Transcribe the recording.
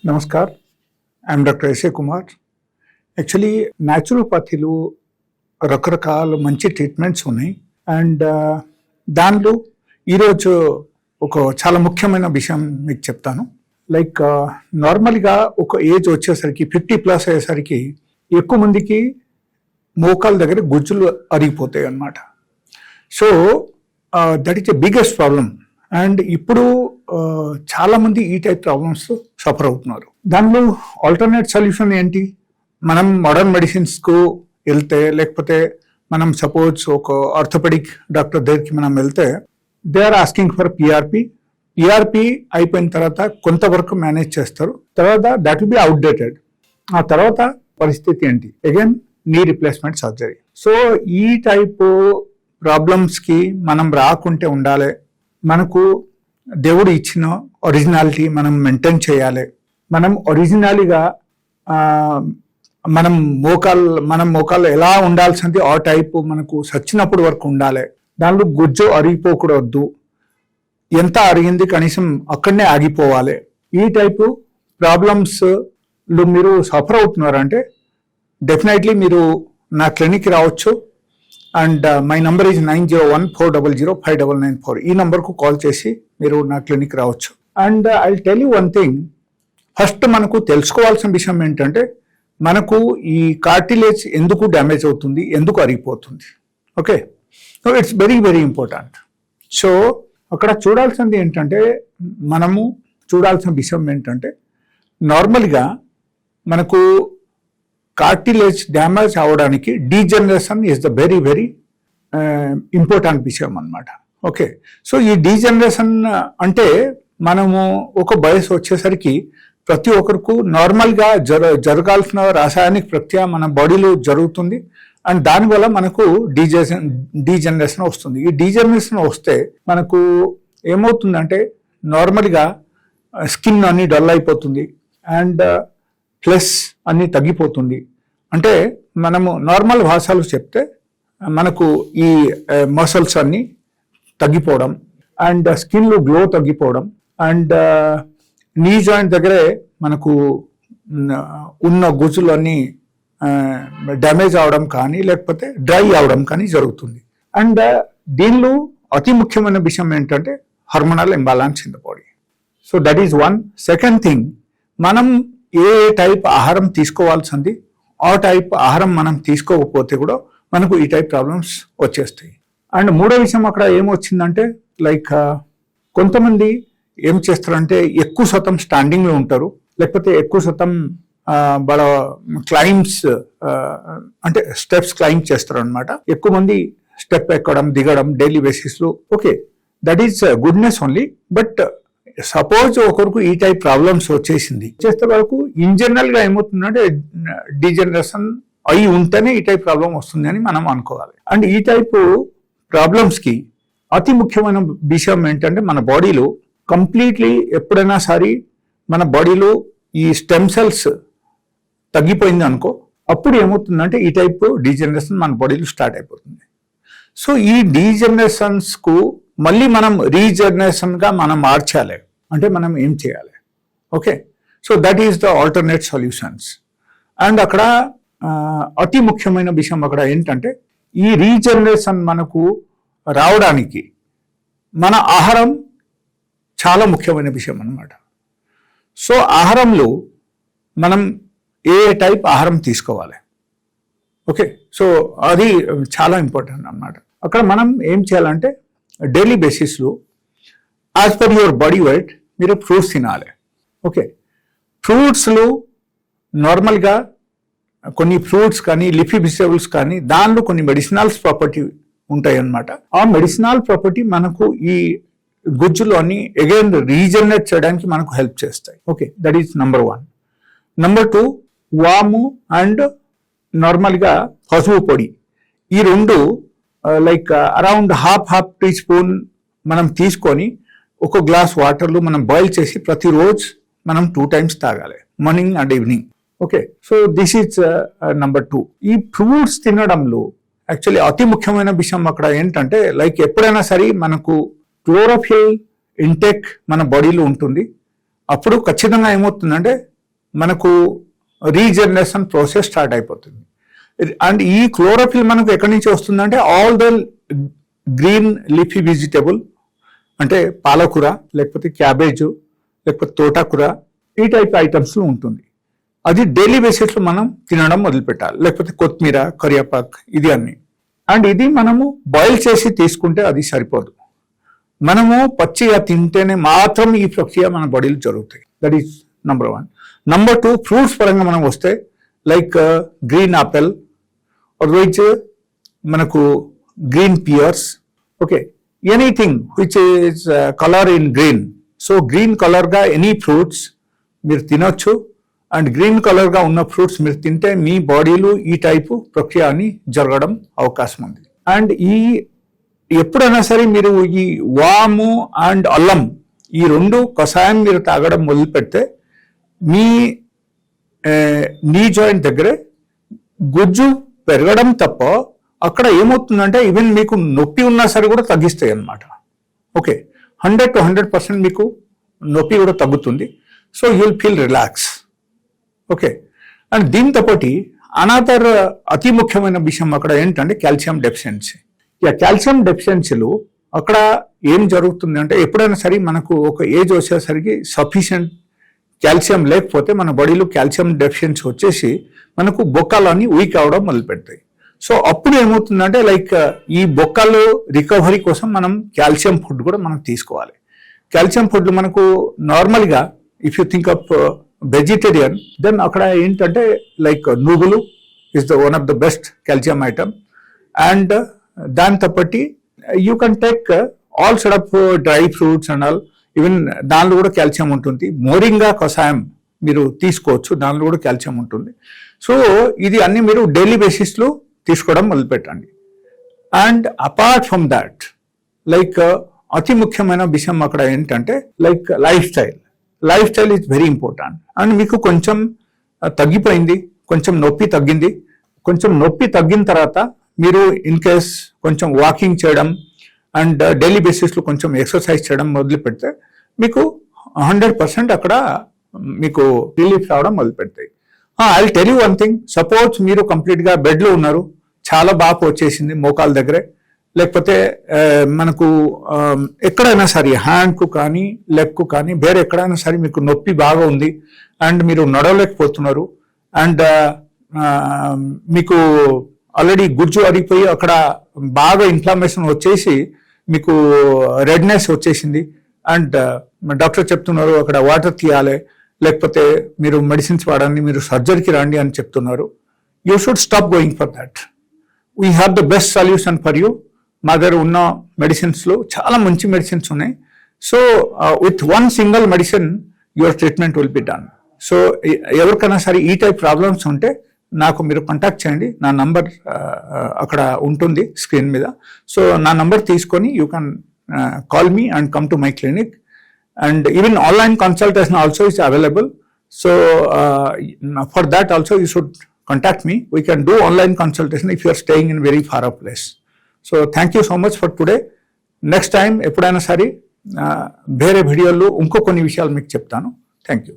Namaskar, I'm doctor S A Kumar. Actually న్యాచురోపతిలో రకరకాల మంచి ట్రీట్మెంట్స్ ఉన్నాయి. అండ్ దానిలో ఈరోజు ఒక చాలా ముఖ్యమైన విషయం మీకు చెప్తాను. లైక్ నార్మల్గా ఒక ఏజ్ వచ్చేసరికి 50+ అయ్యేసరికి ఎక్కువ మందికి మోకాల దగ్గర గుజ్జులు అరిగిపోతాయి అన్నమాట. So that is the biggest problem. And ఇప్పుడు చాలా మంది ఈ టైప్ ప్రాబ్లమ్స్ సఫర్ అవుతున్నారు. దానిలో ఆల్టర్నేట్ సొల్యూషన్ ఏంటి? మనం మోడర్న్ మెడిసిన్స్కు వెళ్తే, లేకపోతే మనం సపోజ్ ఒక ఆర్థోపెడిక్ డాక్టర్ దగ్గరికి మనం వెళ్తే, they are asking for PRP అయిపోయిన తర్వాత కొంతవరకు మేనేజ్ చేస్తారు. తర్వాత దట్ విల్ బి అవుట్డేటెడ్. ఆ తర్వాత పరిస్థితి ఏంటి? Again knee replacement surgery. So ఈ టైపు ప్రాబ్లమ్స్కి మనం రాకుంటే ఉండాలి. మనకు దేవుడు ఇచ్చిన ఒరిజినాలిటీ మనం మెయింటైన్ చేయాలి. మనం ఒరిజినల్గా మనం మోకాళ్ళు ఎలా ఉండాల్సింది ఆ టైపు మనకు సచ్చినప్పుడు వరకు ఉండాలి. దానిలో గుజ్జు అరిగిపోకూడదు. ఎంత అరిగింది కనీసం అక్కడనే ఆగిపోవాలి. ఈ టైపు ప్రాబ్లమ్స్లో మీరు సఫర్ అవుతున్నారంటే డెఫినెట్లీ మీరు నా క్లినిక్కి రావచ్చు. And my number is 9014005994. ఈ నంబర్కు కాల్ చేసి మీరు నా క్లినిక్ రావచ్చు. And I tell you one thing. First మనకు తెలుసుకోవాల్సిన విషయం ఏంటంటే, మనకు ఈ కార్టిలేజ్ ఎందుకు డ్యామేజ్ అవుతుంది, ఎందుకు అరిగిపోతుంది. Okay, so it's very very important. సో అక్కడ చూడాల్సింది ఏంటంటే, మనము చూడాల్సిన విషయం ఏంటంటే, నార్మల్గా మనకు కార్టిలేజ్ డ్యామేజ్ అవడానికి degeneration is the very very important విషయం అన్నమాట. ఓకే, సో ఈ డీజనరేషన్ అంటే మనము ఒక వయసు వచ్చేసరికి ప్రతి ఒక్కరికి నార్మల్గా జరగాల్సిన రాసాయనిక ప్రక్రియ మన బాడీలో జరుగుతుంది. అండ్ దానివల్ల మనకు డీజనరేషన్ వస్తుంది. ఈ డీజనరేషన్ వస్తే మనకు ఏమవుతుందంటే, నార్మల్గా స్కిన్ అన్ని డల్ అయిపోతుంది. అండ్ ప్లస్ అన్ని తగ్గిపోతుంది. అంటే మనము నార్మల్ భాషలో చెప్తే మనకు ఈ మసిల్స్ అన్ని తగ్గిపోవడం, అండ్ స్కిన్లో గ్లో తగ్గిపోవడం, అండ్ నీ జాయింట్ దగ్గరే మనకు ఉన్న గుజ్జులు అన్నీ డ్యామేజ్ అవడం కానీ, లేకపోతే డ్రై అవడం కానీ జరుగుతుంది. అండ్ దీనిలో అతి ముఖ్యమైన విషయం ఏంటంటే hormonal imbalance in the body. So that is one. Second thing, మనం ఏ టైప్ ఆహారం తీసుకోవాల్సింది ఆ టైప్ ఆహారం మనం తీసుకోకపోతే కూడా మనకు ఈ టైప్ ప్రాబ్లమ్స్ వచ్చేస్తాయి. అండ్ మూడో విషయం అక్కడ ఏమొచ్చిందంటే, లైక్ కొంతమంది ఏం చేస్తారంటే ఎక్కువ శాతం స్టాండింగ్లో ఉంటారు, లేకపోతే ఎక్కువ శాతం వాళ్ళ క్లైంబ్స్ అంటే స్టెప్స్ క్లైంబ్ చేస్తారు అనమాట. ఎక్కువ మంది స్టెప్ ఎక్కడం దిగడం డైలీ బేసిస్లో. Okay, that is goodness only. But suppose ఒకరికి ఈ టైప్ ప్రాబ్లమ్స్ వచ్చేస్తే వరకు ఇన్ జనరల్ గా ఏమవుతుందంటే డీజనరేషన్ అయి ఉంటేనే ఈ టైప్ ప్రాబ్లం వస్తుంది అని మనం అనుకోవాలి. అండ్ ఈ టైపు ప్రాబ్లమ్స్ కి అతి ముఖ్యమైన విషయం ఏంటంటే, మన బాడీలో కంప్లీట్లీ ఎప్పుడైనా సరే మన బాడీలో ఈ స్టెమ్ సెల్స్ తగ్గిపోయింది అనుకో, అప్పుడు ఏమవుతుందంటే ఈ టైప్ డీజనరేషన్ మన బాడీలో స్టార్ట్ అయిపోతుంది. సో ఈ డీజనరేషన్స్ కు మళ్ళీ మనం రీజనరేషన్ గా మనం మార్చాలి అంటే మనం ఏం చేయాలి? Okay, so that is the alternate solutions. And అక్కడ అతి ముఖ్యమైన విషయం అక్కడ ఏంటంటే, ఈ రీజనరేషన్ మనకు రావడానికి మన ఆహారం చాలా ముఖ్యమైన విషయం అన్నమాట. సో ఆహారంలో మనం ఏ టైప్ ఆహారం తీసుకోవాలి. ఓకే, సో అది చాలా ఇంపార్టెంట్ అన్నమాట. అక్కడ మనం ఏం చేయాలంటే, డైలీ బేసిస్లో as per your body weight మీరు ఫ్రూట్స్ తినాలి. ఓకే, ఫ్రూట్స్లో నార్మల్గా కొన్ని ఫ్రూట్స్ కానీ లిఫీ వెజిటబుల్స్ కానీ దానిలో కొన్ని మెడిసినల్స్ ప్రాపర్టీ ఉంటాయి అన్నమాట. ఆ మెడిసినల్ ప్రాపర్టీ మనకు ఈ గుజ్జులోని అగైన్ రీజనరేట్ చేయడానికి మనకు హెల్ప్ చేస్తాయి. Okay, that is number 1. Number 2, వాము అండ్ నార్మల్గా పసుపు పొడి. ఈ రెండు like around half teaspoon మనం తీసుకొని ఒక గ్లాస్ వాటర్లో మనం బాయిల్ చేసి ప్రతిరోజు మనం 2 times తాగాలి, morning and evening. Okay, so this is number 2. ఈ ఫ్రూట్స్ తినడంలో యాక్చువల్లీ అతి ముఖ్యమైన విషయం అక్కడ ఏంటంటే, లైక్ ఎప్పుడైనా సరే మనకు క్లోరోఫిల్ ఇంటేక్ మన బాడీలో ఉంటుంది. అప్పుడు ఖచ్చితంగా ఏమవుతుందంటే మనకు రీజనరేషన్ ప్రాసెస్ స్టార్ట్ అయిపోతుంది. అండ్ ఈ క్లోరోఫిల్ మనకు ఎక్కడి నుంచి వస్తుందంటే all the green leafy vegetable అంటే పాలకూర, లేకపోతే క్యాబేజ్, లేకపోతే తోటకూర, ఈ టైప్ ఐటమ్స్లో ఉంటుంది. అది డైలీ బేసిస్లో మనం తినడం మొదలుపెట్టాలి. లేకపోతే కొత్తిమీర, కరివేపాకు, ఇది అన్ని. అండ్ ఇది మనము బాయిల్ చేసి తీసుకుంటే అది సరిపోదు. మనము పచ్చిగా తింటేనే మాత్రం ఈ ప్రక్రియ మన బాడీలో జరుగుతాయి. That is number 1. Number 2, fruits పరంగా మనం వస్తే లైక్ గ్రీన్ ఆపిల్, అదర్వైజ్ మనకు green pears, okay, anything which is colour in green. So green కలర్గా ఎనీ ఫ్రూట్స్ మీరు తినొచ్చు. అండ్ గ్రీన్ కలర్గా ఉన్న ఫ్రూట్స్ మీరు తింటే మీ బాడీలో ఈ టైపు ప్రక్రియ అని జరగడం అవకాశం ఉంది. అండ్ ఎప్పుడైనా సరే మీరు ఈ వాము అండ్ అల్లం ఈ 2 కషాయం మీరు తాగడం మొదలు పెడితే మీ నీ జాయింట్ దగ్గరే గుజ్జు పెరగడం తప్ప అక్కడ ఏమవుతుందంటే ఈవెన్ మీకు నొప్పి ఉన్నా సరే కూడా తగ్గిస్తాయి అన్నమాట. ఓకే, 100 to 100% మీకు నొప్పి కూడా తగ్గుతుంది. So you will feel relax. Okay, and దీంతో పాటు అనదర్ అతి ముఖ్యమైన విషయం అక్కడ ఏంటంటే కాల్షియం డెఫిషియన్సీ. ఇక కాల్షియం డెఫిషియన్సీలు అక్కడ ఏం జరుగుతుంది అంటే ఎప్పుడైనా సరే మనకు ఒక ఏజ్ వచ్చేసరికి సఫిషియంట్ కాల్షియం లేకపోతే మన బాడీలో కాల్షియం డెఫిషియన్సీ వచ్చేసి మనకు బొక్కలన్నీ వీక్ అవడం మొదలు పెడతాయి. సో అప్పుడు ఏమవుతుందంటే లైక్ ఈ బొక్కలు రికవరీ కోసం మనం కాల్షియం ఫుడ్ కూడా మనం తీసుకోవాలి. కాల్షియం ఫుడ్ మనకు నార్మల్గా if you think of vegetarian, then అక్కడ ఏంటంటే లైక్ నువ్వులు is the one of the best calcium item. And దాంతో పాటు you can take all sort of dry fruits and all, even దానిలో కూడా కాల్షియం ఉంటుంది. మోరింగా కషాయం మీరు తీసుకోవచ్చు, దానిలో కూడా కాల్షియం ఉంటుంది. సో ఇది అన్ని మీరు డైలీ బేసిస్లో తీసుకోవడం మొదలుపెట్టండి. And apart from that like అతి ముఖ్యమైన విషయం అక్కడ ఏంటంటే like life style is very important. And మీకు కొంచెం తగ్గిపోయింది, కొంచెం నొప్పి తగ్గింది, కొంచెం నొప్పి తగ్గిన తర్వాత మీరు ఇన్ కేస్ కొంచెం వాకింగ్ చేయడం అండ్ డైలీ బేసిస్లో కొంచెం ఎక్సర్సైజ్ చేయడం మొదలు పెడితే మీకు 100% అక్కడ మీకు రిలీఫ్ రావడం మొదలు పెడతాయి. I will tell you one thing, suppose మీరు కంప్లీట్గా బెడ్లో ఉన్నారు, చాలా బాగా వచ్చేసింది మోకాల దగ్గరే, లేకపోతే మనకు ఎక్కడైనా సరే హ్యాండ్కు కానీ లెగ్కు కానీ వేరే ఎక్కడైనా సరే మీకు నొప్పి బాగా ఉంది అండ్ మీరు నడవలేకపోతున్నారు అండ్ మీకు ఆల్రెడీ గుజ్జు అరిగిపోయి అక్కడ బాగా ఇన్ఫ్లమేషన్ వచ్చేసి మీకు రెడ్నెస్ వచ్చేసింది అండ్ డాక్టర్ చెప్తున్నారు అక్కడ వాటర్ తీయాలి, లేకపోతే మీరు మెడిసిన్స్ వాడండి, మీరు సర్జరీకి రండి అని చెప్తున్నారు. You should stop going for that. We have the best solution for you. మా దగ్గర ఉన్న మెడిసిన్స్లో చాలా మంచి మెడిసిన్స్ ఉన్నాయి. So with one single medicine your treatment will be done. So ఎవరికైనా సరే ఈ టైప్ ప్రాబ్లమ్స్ ఉంటే నాకు మీరు కాంటాక్ట్ చేయండి. నా నంబర్ అక్కడ ఉంటుంది స్క్రీన్ మీద. సో నా నంబర్ తీసుకొని you can call me and come to my clinic. And even online consultation also is available. So for that also you should contact me. We can do online consultation if you are staying in very far off place. So thank you so much for today. Next time ఎప్పుడైనా సరే వేరే వీడియోలో ఇంకో కొన్ని విషయాలు మీకు చెప్తాను. Thank you.